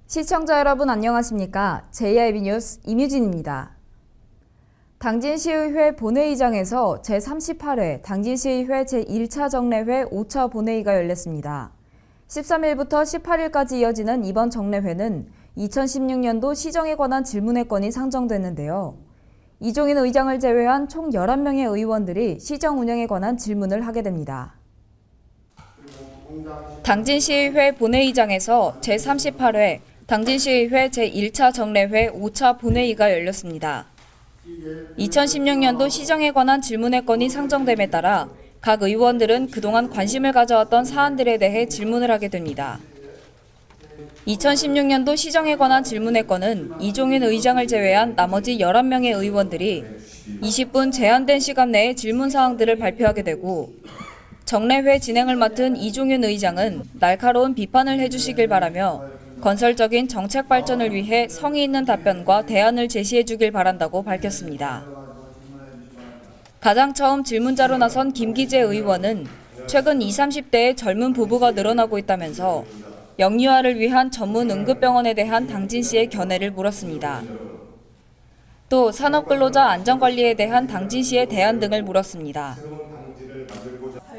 시청자 여러분 안녕하십니까? JIB 뉴스 임유진입니다. 당진시의회 본회의장에서 제38회 당진시의회 제1차 정례회 5차 본회의가 열렸습니다. 13일부터 18일까지 이어지는 이번 정례회는 2016년도 시정에 관한 질문의 건이 상정됐는데요. 이종인 의장을 제외한 총 11명의 의원들이 시정 운영에 관한 질문을 하게 됩니다. 당진시의회 본회의장에서 제38회 당진시의회 제1차 정례회 5차 본회의가 열렸습니다. 2016년도 시정에 관한 질문의 건이 상정됨에 따라 각 의원들은 그동안 관심을 가져왔던 사안들에 대해 질문을 하게 됩니다. 2016년도 시정에 관한 질문의 건은 이종인 의장을 제외한 나머지 11명의 의원들이 20분 제한된 시간 내에 질문 사항들을 발표하게 되고 정례회 진행을 맡은 이종인 의장은 날카로운 비판을 해주시길 바라며 건설적인 정책 발전을 위해 성의 있는 답변과 대안을 제시해 주길 바란다고 밝혔습니다. 가장 처음 질문자로 나선 김기재 의원은 최근 20, 30대의 젊은 부부가 늘어나고 있다면서 영유아를 위한 전문 응급병원에 대한 당진시의 견해를 물었습니다. 또 산업근로자 안전관리에 대한 당진시의 대안 등을 물었습니다.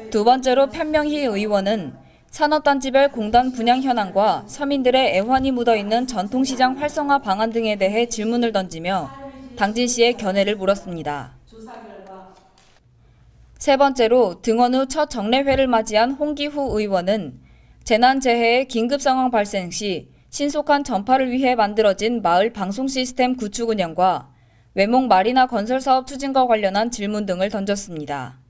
두 번째로 편명희 의원은 산업단지별 공단 분양 현황과 서민들의 애환이 묻어있는 전통시장 활성화 방안 등에 대해 질문을 던지며 당진시의 견해를 물었습니다. 세 번째로 등원 후 첫 정례회를 맞이한 홍기후 의원은 재난재해의 긴급상황 발생 시 신속한 전파를 위해 만들어진 마을 방송 시스템 구축 운영과 외목 마리나 건설 사업 추진과 관련한 질문 등을 던졌습니다.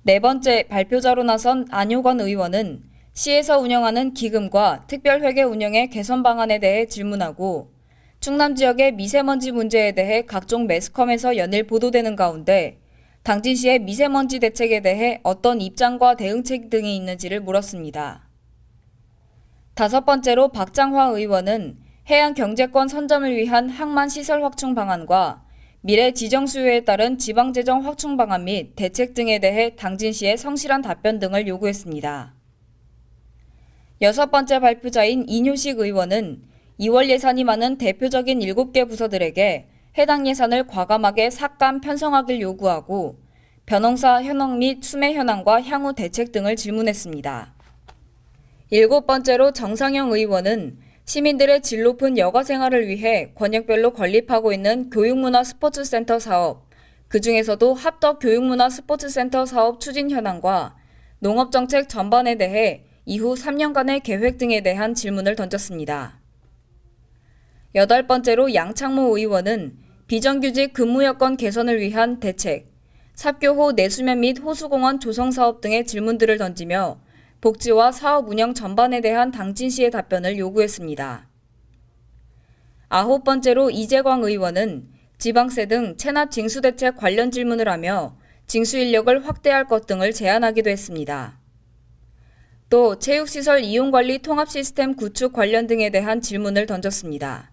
네 번째 발표자로 나선 안효건 의원은 시에서 운영하는 기금과 특별회계 운영의 개선 방안에 대해 질문하고 충남 지역의 미세먼지 문제에 대해 각종 매스컴에서 연일 보도되는 가운데 당진시의 미세먼지 대책에 대해 어떤 입장과 대응책 등이 있는지를 물었습니다. 다섯 번째로 박장화 의원은 해양 경제권 선점을 위한 항만 시설 확충 방안과 미래 지정 수요에 따른 지방재정 확충 방안 및 대책 등에 대해 당진시의 성실한 답변 등을 요구했습니다. 여섯 번째 발표자인 이뇨식 의원은 2월 예산이 많은 대표적인 7개 부서들에게 해당 예산을 과감하게 삭감 편성하길 요구하고 벼농사 현황 및 수매 현황과 향후 대책 등을 질문했습니다. 일곱 번째로 정상영 의원은 시민들의 질 높은 여가 생활을 위해 권역별로 건립하고 있는 교육문화 스포츠센터 사업, 그중에서도 합덕 교육문화 스포츠센터 사업 추진 현황과 농업정책 전반에 대해 이후 3년간의 계획 등에 대한 질문을 던졌습니다. 여덟 번째로 양창모 의원은 비정규직 근무 여건 개선을 위한 대책, 삽교호 내수면 및 호수공원 조성 사업 등의 질문들을 던지며 복지와 사업 운영 전반에 대한 당진시의 답변을 요구했습니다. 아홉 번째로 이재광 의원은 지방세 등 체납 징수 대책 관련 질문을 하며 징수 인력을 확대할 것 등을 제안하기도 했습니다. 또 체육시설 이용관리 통합 시스템 구축 관련 등에 대한 질문을 던졌습니다.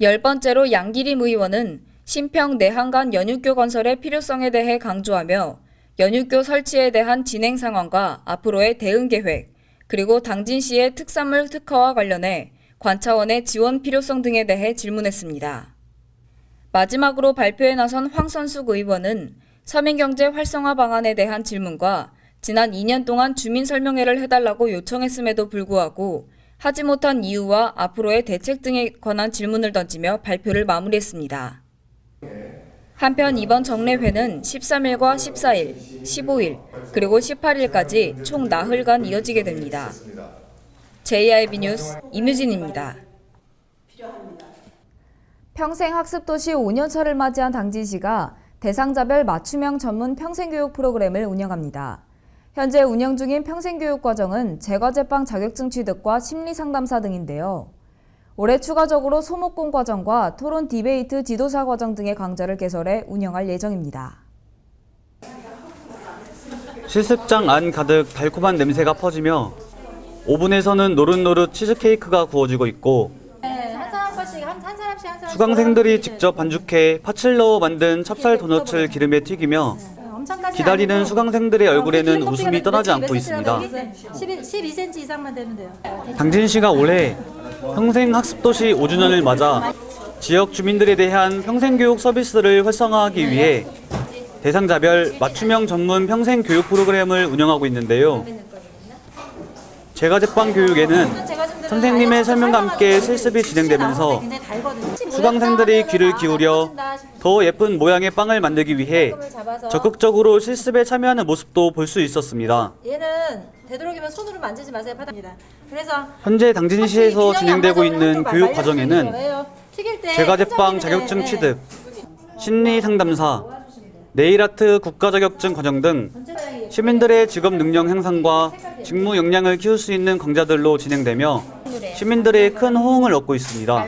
열 번째로 양기림 의원은 신평 내한간 연육교 건설의 필요성에 대해 강조하며 연육교 설치에 대한 진행 상황과 앞으로의 대응 계획, 그리고 당진시의 특산물 특화와 관련해 관차원의 지원 필요성 등에 대해 질문했습니다. 마지막으로 발표에 나선 황선숙 의원은 서민경제 활성화 방안에 대한 질문과 지난 2년 동안 주민설명회를 해달라고 요청했음에도 불구하고 하지 못한 이유와 앞으로의 대책 등에 관한 질문을 던지며 발표를 마무리했습니다. 한편 이번 정례회는 13일과 14일, 15일, 그리고 18일까지 총 나흘간 이어지게 됩니다. JIB 뉴스 임유진입니다. 평생학습도시 5년차를 맞이한 당진시가 대상자별 맞춤형 전문 평생교육 프로그램을 운영합니다. 현재 운영 중인 평생교육 과정은 제과제빵 자격증 취득과 심리상담사 등인데요. 올해 추가적으로 소목공 과정과 토론 디베이트 지도사 과정 등의 강좌를 개설해 운영할 예정입니다. 실습장 안 가득 달콤한 냄새가 퍼지며 오븐에서는 노릇노릇 치즈케이크가 구워지고 있고 수강생들이 직접 반죽해 팥을 넣어 만든 찹쌀 도넛을 기름에 튀기며 기다리는 수강생들의 얼굴에는 웃음이 떠나지 않고 있습니다. 12cm 이상만 되면 돼요. 당진시가 올해 평생학습도시 5주년을 맞아 지역 주민들에 대한 평생교육 서비스를 활성화하기 위해 대상자별 맞춤형 전문 평생교육 프로그램을 운영하고 있는데요. 제과제빵 교육에는 선생님의 설명과 함께 실습이 진행되면서 수강생들이 귀를 기울여 더 예쁜 모양의 빵을 만들기 위해 적극적으로 실습에 참여하는 모습도 볼 수 있었습니다. 얘는 되도록이면 손으로 만지지 마세요. 바닥입니다. 그래서 현재 당진시에서 진행되고 있는 교육 과정에는 제과제빵 자격증 취득, 심리상담사, 네일아트 국가자격증 과정 등 시민들의 직업 능력 향상과 직무 역량을 키울 수 있는 강좌들로 진행되며 시민들의 큰 호응을 얻고 있습니다.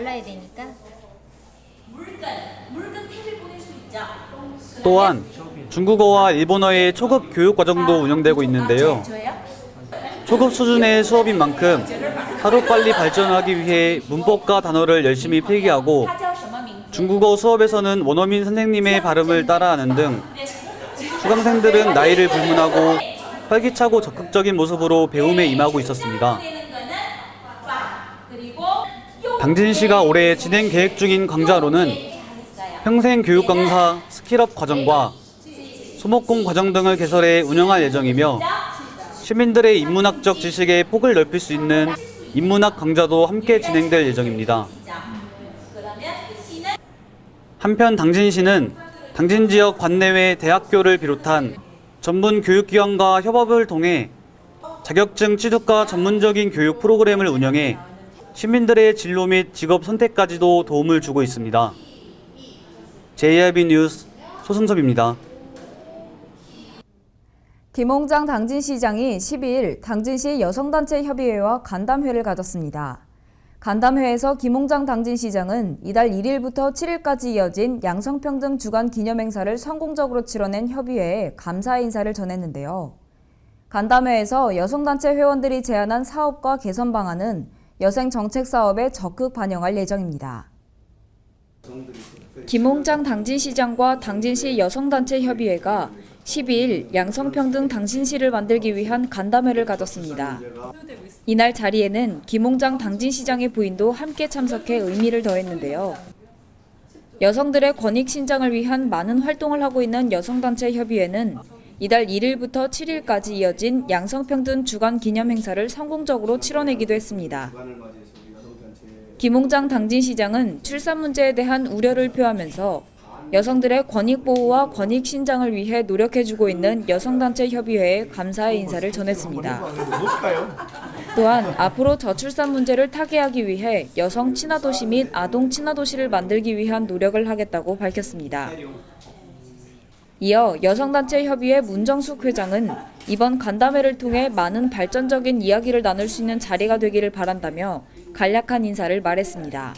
또한 중국어와 일본어의 초급 교육 과정도 운영되고 있는데요. 초급 수준의 수업인 만큼 하루빨리 발전하기 위해 문법과 단어를 열심히 필기하고 중국어 수업에서는 원어민 선생님의 발음을 따라하는 등 수강생들은 나이를 불문하고 활기차고 적극적인 모습으로 배움에 임하고 있었습니다. 당진시가 올해 진행 계획 중인 강좌로는 평생교육 강사 스킬업 과정과 소목공 과정 등을 개설해 운영할 예정이며 시민들의 인문학적 지식의 폭을 넓힐 수 있는 인문학 강좌도 함께 진행될 예정입니다. 한편 당진시는 당진 지역 관내외 대학교를 비롯한 전문 교육기관과 협업을 통해 자격증 취득과 전문적인 교육 프로그램을 운영해 시민들의 진로 및 직업 선택까지도 도움을 주고 있습니다. JRB 뉴스 소승섭입니다. 김홍장 당진시장이 12일 당진시 여성단체 협의회와 간담회를 가졌습니다. 간담회에서 김홍장 당진시장은 이달 1일부터 7일까지 이어진 양성평등 주간 기념행사를 성공적으로 치러낸 협의회에 감사의 인사를 전했는데요. 간담회에서 여성단체 회원들이 제안한 사업과 개선 방안은 여성 정책 사업에 적극 반영할 예정입니다. 김홍장 당진시장과 당진시 여성단체 협의회가 12일 양성평등 당진시를 만들기 위한 간담회를 가졌습니다. 이날 자리에는 김홍장 당진시장의 부인도 함께 참석해 의미를 더했는데요. 여성들의 권익 신장을 위한 많은 활동을 하고 있는 여성단체 협의회는 이달 1일부터 7일까지 이어진 양성평등 주간 기념행사를 성공적으로 치러내기도 했습니다. 김홍장 당진시장은 출산 문제에 대한 우려를 표하면서 여성들의 권익 보호와 권익 신장을 위해 노력해주고 있는 여성단체 협의회에 감사의 인사를 전했습니다. 또한 앞으로 저출산 문제를 타개하기 위해 여성 친화도시 및 아동 친화도시를 만들기 위한 노력을 하겠다고 밝혔습니다. 이어 여성단체 협의회 문정숙 회장은 이번 간담회를 통해 많은 발전적인 이야기를 나눌 수 있는 자리가 되기를 바란다며 간략한 인사를 말했습니다.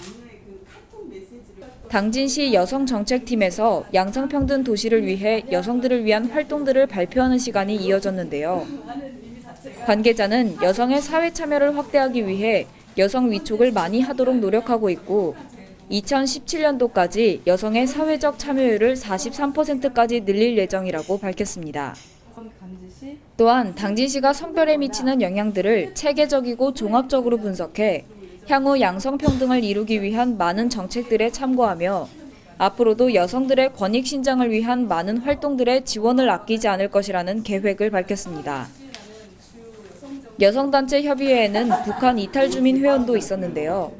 당진시 여성정책팀에서 양성평등 도시를 위해 여성들을 위한 활동들을 발표하는 시간이 이어졌는데요. 관계자는 여성의 사회 참여를 확대하기 위해 여성 위촉을 많이 하도록 노력하고 있고 2017년도까지 여성의 사회적 참여율을 43%까지 늘릴 예정이라고 밝혔습니다. 또한 당진시가 성별에 미치는 영향들을 체계적이고 종합적으로 분석해 향후 양성평등을 이루기 위한 많은 정책들에 참고하며 앞으로도 여성들의 권익 신장을 위한 많은 활동들에 지원을 아끼지 않을 것이라는 계획을 밝혔습니다. 여성단체 협의회에는 북한 이탈 주민 회원도 있었는데요.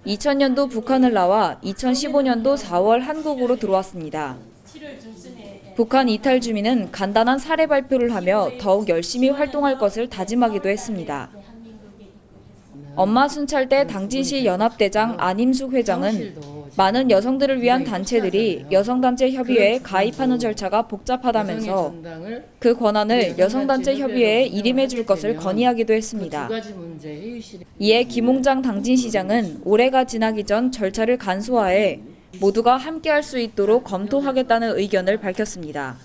2000년도 북한을 나와 2015년도 4월 한국으로 들어왔습니다. 북한 이탈 주민은 간단한 사례 발표를 하며 더욱 열심히 활동할 것을 다짐하기도 했습니다. 엄마 순찰대 당진시 연합대장 안임숙 회장은 많은 여성들을 위한 단체들이 여성단체 협의회에 가입하는 절차가 복잡하다면서 그 권한을 여성단체 협의회에 일임해 줄 것을 건의하기도 했습니다. 이에 김홍장 당진시장은 올해가 지나기 전 절차를 간소화해 모두가 함께할 수 있도록 검토하겠다는 의견을 밝혔습니다.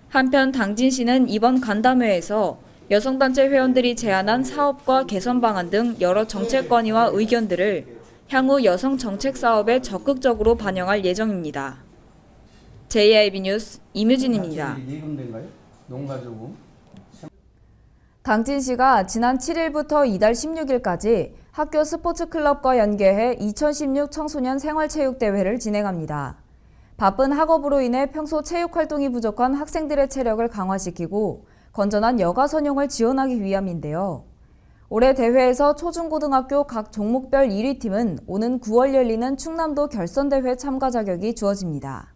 한편 당진시는 이번 간담회에서 여성단체 회원들이 제안한 사업과 개선 방안 등 여러 정책 건의와 의견들을 향후 여성 정책 사업에 적극적으로 반영할 예정입니다. JIB 뉴스 임유진입니다. 예금된가요? 농가조금. 당진시가 지난 7일부터 이달 16일까지 학교 스포츠클럽과 연계해 2016 청소년 생활체육대회를 진행합니다. 바쁜 학업으로 인해 평소 체육활동이 부족한 학생들의 체력을 강화시키고 건전한 여가 선용을 지원하기 위함인데요. 올해 대회에서 초중고등학교 각 종목별 1위 팀은 오는 9월 열리는 충남도 결선대회 참가 자격이 주어집니다.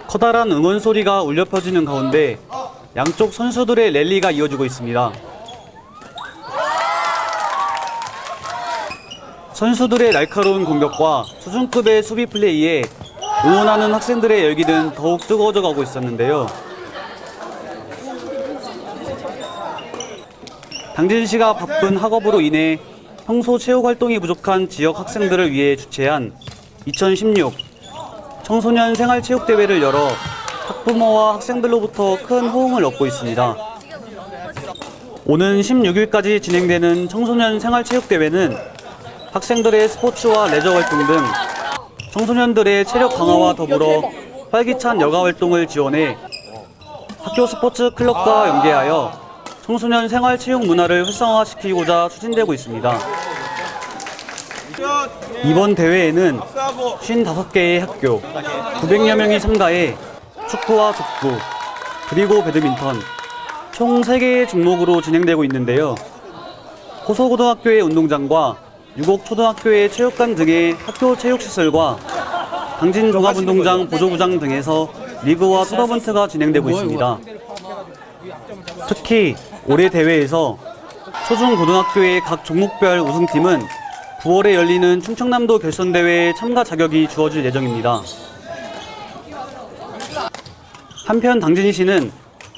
커다란 응원 소리가 울려 퍼지는 가운데 양쪽 선수들의 랠리가 이어지고 있습니다. 선수들의 날카로운 공격과 수준급의 수비 플레이에 응원하는 학생들의 열기는 더욱 뜨거워져 가고 있었는데요. 당진시가 바쁜 학업으로 인해 평소 체육 활동이 부족한 지역 학생들을 위해 주최한 2016 청소년 생활체육대회를 열어 학부모와 학생들로부터 큰 호응을 얻고 있습니다. 오는 16일까지 진행되는 청소년 생활체육대회는 학생들의 스포츠와 레저 활동 등 청소년들의 체력 강화와 더불어 활기찬 여가 활동을 지원해 학교 스포츠 클럽과 연계하여 청소년 생활체육 문화를 활성화시키고자 추진되고 있습니다. 이번 대회에는 55개의 학교, 900여 명이 참가해 축구와 족구, 그리고 배드민턴, 총 3개의 종목으로 진행되고 있는데요. 호서고등학교의 운동장과 유곡초등학교의 체육관 등의 학교 체육시설과 당진종합운동장 보조구장 등에서 리그와 토너먼트가 진행되고 있습니다. 특히 올해 대회에서 초중고등학교의 각 종목별 우승팀은 9월에 열리는 충청남도 결선대회에 참가 자격이 주어질 예정입니다. 한편 당진시는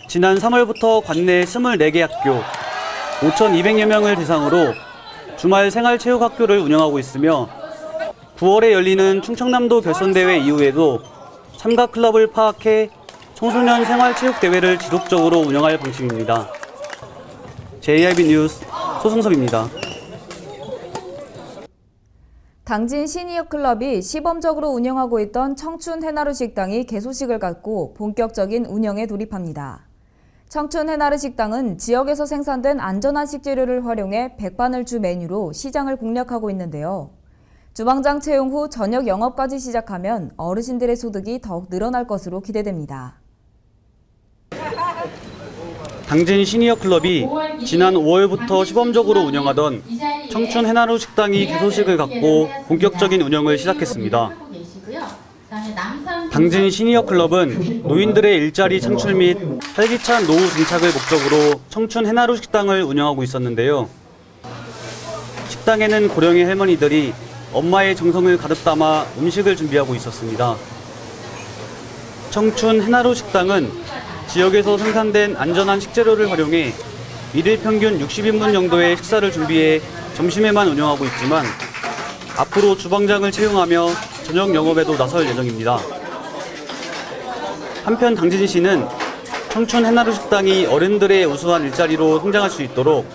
지난 3월부터 관내 24개 학교 5,200여 명을 대상으로 주말 생활체육학교를 운영하고 있으며 9월에 열리는 충청남도 결선대회 이후에도 참가 클럽을 파악해 청소년 생활체육대회를 지속적으로 운영할 방침입니다. JIB 뉴스 소승섭입니다. 당진 시니어 클럽이 시범적으로 운영하고 있던 청춘 해나루 식당이 개소식을 갖고 본격적인 운영에 돌입합니다. 청춘 해나루 식당은 지역에서 생산된 안전한 식재료를 활용해 백반을 주 메뉴로 시장을 공략하고 있는데요. 주방장 채용 후 저녁 영업까지 시작하면 어르신들의 소득이 더욱 늘어날 것으로 기대됩니다. 당진 시니어 클럽이 지난 5월부터 시범적으로 운영하던 청춘 해나루 식당이 개소식을 갖고 본격적인 운영을 시작했습니다. 당진 시니어 클럽은 노인들의 일자리 창출 및 활기찬 노후 정착을 목적으로 청춘 해나루 식당을 운영하고 있었는데요. 식당에는 고령의 할머니들이 엄마의 정성을 가득 담아 음식을 준비하고 있었습니다. 청춘 해나루 식당은 지역에서 생산된 안전한 식재료를 활용해 일일 평균 60인분 정도의 식사를 준비해 점심에만 운영하고 있지만 앞으로 주방장을 채용하며 저녁 영업에도 나설 예정입니다. 한편 당진시는 청춘 해나루 식당이 어른들의 우수한 일자리로 성장할 수 있도록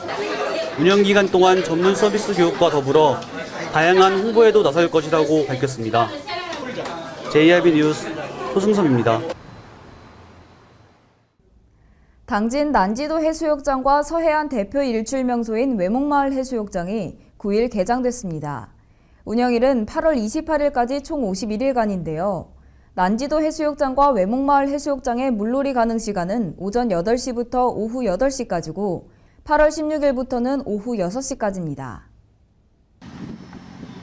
운영기간 동안 전문 서비스 교육과 더불어 다양한 홍보에도 나설 것이라고 밝혔습니다. JIB 뉴스 소승섭입니다. 당진 난지도 해수욕장과 서해안 대표 일출 명소인 외목마을 해수욕장이 9일 개장됐습니다. 운영일은 8월 28일까지 총 51일간인데요. 난지도 해수욕장과 외목마을 해수욕장의 물놀이 가능 시간은 오전 8시부터 오후 8시까지고 8월 16일부터는 오후 6시까지입니다.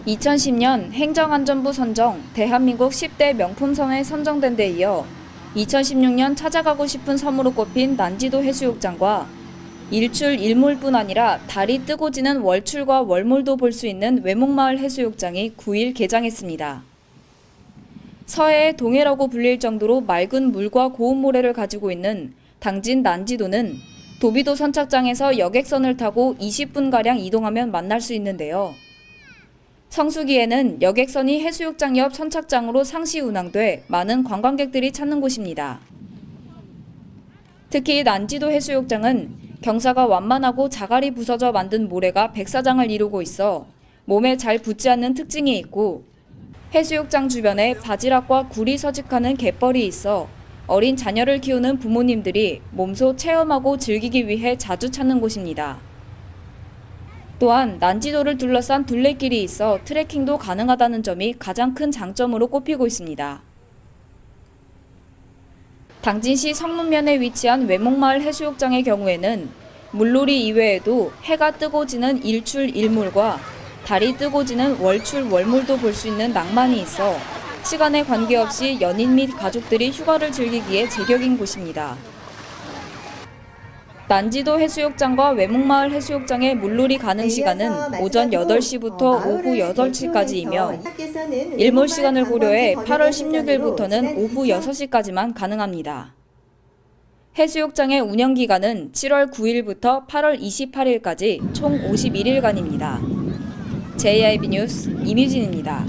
2010년 행정안전부 선정 대한민국 10대 명품섬에 선정된 데 이어 2016년 찾아가고 싶은 섬으로 꼽힌 난지도 해수욕장과 일출 일몰뿐 아니라 달이 뜨고 지는 월출과 월몰도 볼 수 있는 외목마을 해수욕장이 9일 개장했습니다. 서해의 동해라고 불릴 정도로 맑은 물과 고운 모래를 가지고 있는 당진 난지도는 도비도 선착장에서 여객선을 타고 20분가량 이동하면 만날 수 있는데요. 성수기에는 여객선이 해수욕장 옆 선착장으로 상시 운항돼 많은 관광객들이 찾는 곳입니다. 특히 난지도 해수욕장은 경사가 완만하고 자갈이 부서져 만든 모래가 백사장을 이루고 있어 몸에 잘 붙지 않는 특징이 있고 해수욕장 주변에 바지락과 굴이 서식하는 갯벌이 있어 어린 자녀를 키우는 부모님들이 몸소 체험하고 즐기기 위해 자주 찾는 곳입니다. 또한 난지도를 둘러싼 둘레길이 있어 트레킹도 가능하다는 점이 가장 큰 장점으로 꼽히고 있습니다. 당진시 성문면에 위치한 외목마을 해수욕장의 경우에는 물놀이 이외에도 해가 뜨고 지는 일출 일몰과 달이 뜨고 지는 월출 월몰도 볼 수 있는 낭만이 있어 시간에 관계없이 연인 및 가족들이 휴가를 즐기기에 제격인 곳입니다. 난지도 해수욕장과 외목마을 해수욕장의 물놀이 가능 시간은 오전 8시부터 오후 8시까지이며 일몰 시간을 고려해 8월 16일부터는 오후 6시까지만 가능합니다. 해수욕장의 운영 기간은 7월 9일부터 8월 28일까지 총 51일간입니다. JIB 뉴스 이뮤진입니다.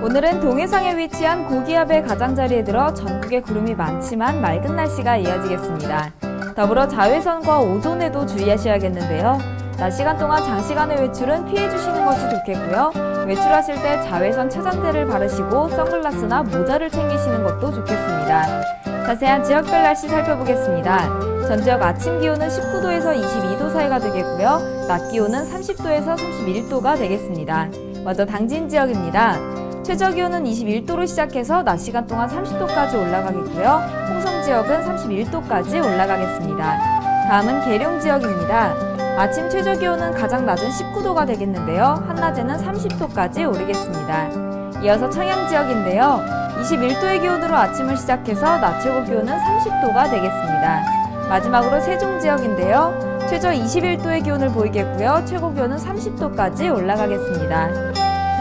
오늘은 동해상에 위치한 고기압의 가장자리에 들어 전국에 구름이 많지만 맑은 날씨가 이어지겠습니다. 더불어 자외선과 오존에도 주의하셔야겠는데요. 낮 시간 동안 장시간의 외출은 피해주시는 것이 좋겠고요. 외출하실 때 자외선 차단제를 바르시고 선글라스나 모자를 챙기시는 것도 좋겠습니다. 자세한 지역별 날씨 살펴보겠습니다. 전 지역 아침 기온은 19도에서 22도 사이가 되겠고요. 낮 기온은 30도에서 31도가 되겠습니다. 먼저 당진 지역입니다. 최저 기온은 21도로 시작해서 낮 시간 동안 30도까지 올라가겠고요. 홍성 지역은 31도까지 올라가겠습니다. 다음은 계룡 지역입니다. 아침 최저 기온은 가장 낮은 19도가 되겠는데요. 한낮에는 30도까지 오르겠습니다. 이어서 청양 지역인데요. 21도의 기온으로 아침을 시작해서 낮 최고 기온은 30도가 되겠습니다. 마지막으로 세종 지역인데요. 최저 21도의 기온을 보이겠고요. 최고 기온은 30도까지 올라가겠습니다.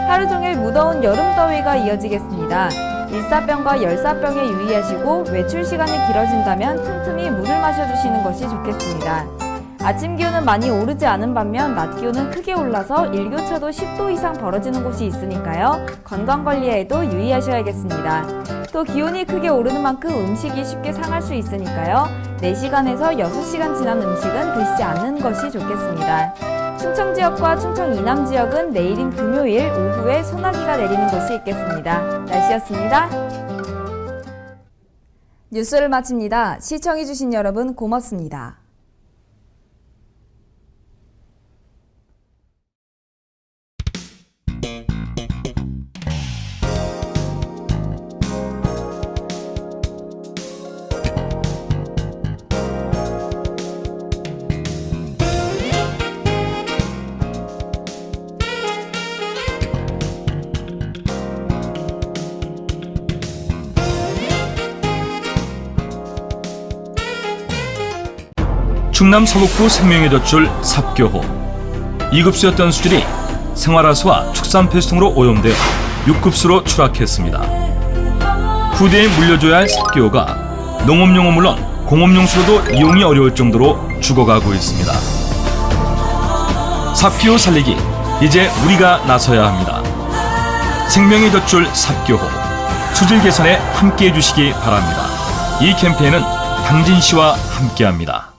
하루 종일 무더운 여름 더위가 이어지겠습니다. 일사병과 열사병에 유의하시고 외출 시간이 길어진다면 틈틈이 물을 마셔주시는 것이 좋겠습니다. 아침 기온은 많이 오르지 않은 반면 낮 기온은 크게 올라서 일교차도 10도 이상 벌어지는 곳이 있으니까요. 건강관리에도 유의하셔야겠습니다. 또 기온이 크게 오르는 만큼 음식이 쉽게 상할 수 있으니까요. 4시간에서 6시간 지난 음식은 드시지 않는 것이 좋겠습니다. 충청 지역과 충청 이남 지역은 내일인 금요일 오후에 소나기가 내리는 곳이 있겠습니다. 날씨였습니다. 뉴스를 마칩니다. 시청해주신 여러분 고맙습니다. 충남 서북부 생명의 젖줄 삽교호. 2급수였던 수질이 생활하수와 축산폐수통으로 오염되어 6급수로 추락했습니다. 후대에 물려줘야 할 삽교호가 농업용은 물론 공업용수로도 이용이 어려울 정도로 죽어가고 있습니다. 삽교호 살리기, 이제 우리가 나서야 합니다. 생명의 젖줄 삽교호, 수질 개선에 함께해 주시기 바랍니다. 이 캠페인은 당진시와 함께합니다.